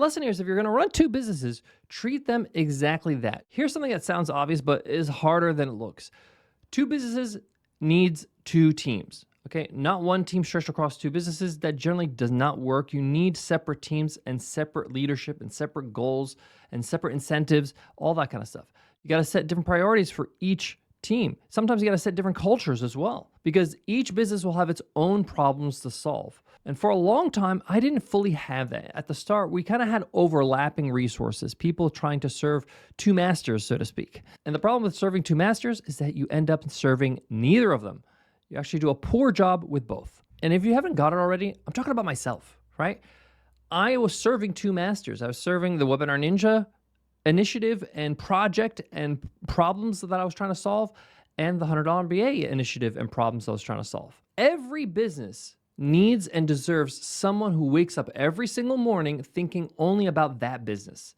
lesson here is if you're going to run two businesses, treat them exactly that. Here's something that sounds obvious, but is harder than it looks. Two businesses needs two teams. Okay, not one team stretched across two businesses. That generally does not work. You need separate teams and separate leadership and separate goals and separate incentives, all that kind of stuff. You got to set different priorities for each team. Sometimes you got to set different cultures as well, because each business will have its own problems to solve. And for a long time, I didn't fully have that. At the start, we kind of had overlapping resources, people trying to serve two masters, so to speak. And the problem with serving two masters is that you end up serving neither of them. You actually do a poor job with both. And if you haven't got it already, I'm talking about myself, right? I was serving two masters. I was serving the Webinar Ninja initiative and project and problems that I was trying to solve, and the $100 MBA initiative and problems I was trying to solve. Every business needs and deserves someone who wakes up every single morning thinking only about that business.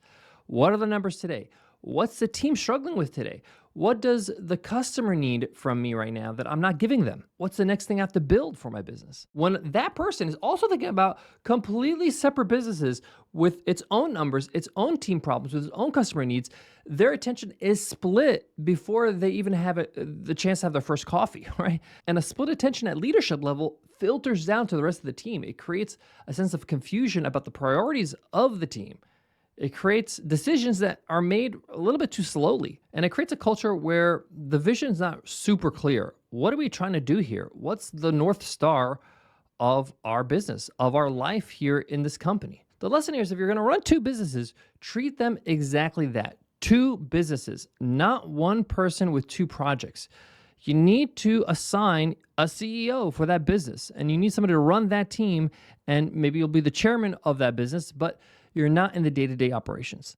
What are the numbers today? What's the team struggling with today? What does the customer need from me right now that I'm not giving them? What's the next thing I have to build for my business? When that person is also thinking about completely separate businesses with its own numbers, its own team problems, with its own customer needs, their attention is split before they even have the chance to have their first coffee, right? And a split attention at leadership level filters down to the rest of the team. It creates a sense of confusion about the priorities of the team. It creates decisions that are made a little bit too slowly. And it creates a culture where the vision is not super clear. What are we trying to do here? What's the North Star of our business, of our life here in this company? The lesson here is if you're going to run two businesses, treat them exactly that. Two businesses, not one person with two projects. You need to assign a CEO for that business, and you need somebody to run that team, and maybe you'll be the chairman of that business, but you're not in the day-to-day operations.